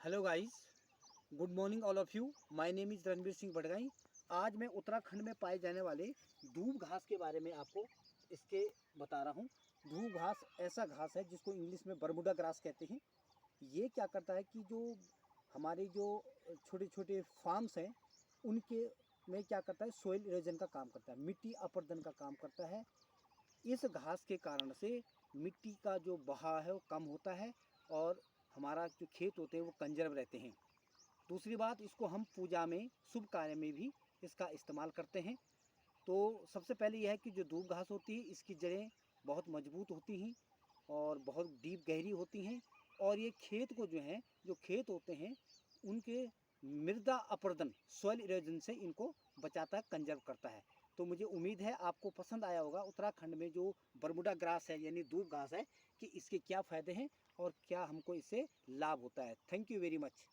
Hello guys, good morning all of you. My name is Ranveer Singh Badgai. आज मैं उत्तराखंड में पाए जाने वाले दूब घास के बारे में आपको इसके बता रहा हूँ। दूब घास ऐसा घास है जिसको इंग्लिश में बरमूडा ग्रास कहते हैं। ये क्या करता है कि जो हमारे जो छोटे छोटे फार्म्स हैं उनके में क्या करता है, सोइल इरोजन का काम करता है, मिट्टी अपरदन का काम करता है। इस घास के कारण से मिट्टी का जो बहाव है वो कम होता है और हमारा जो खेत होते हैं वो कंजर्व रहते हैं। दूसरी बात, इसको हम पूजा में, शुभ कार्य में भी इसका इस्तेमाल करते हैं। तो सबसे पहले यह है कि जो दूब घास होती है इसकी जड़ें बहुत मजबूत होती हैं और बहुत डीप गहरी होती हैं। और ये खेत को जो खेत होते हैं उनके मृदा अपरदन, सॉइल इरोजन से इनको बचाता है, कंजर्व करता है। तो मुझे उम्मीद है आपको पसंद आया होगा उत्तराखंड में जो बरमूडा ग्रास है यानी दूब घास है कि इसके क्या फ़ायदे हैं और क्या हमको इससे लाभ होता है। Thank you very much.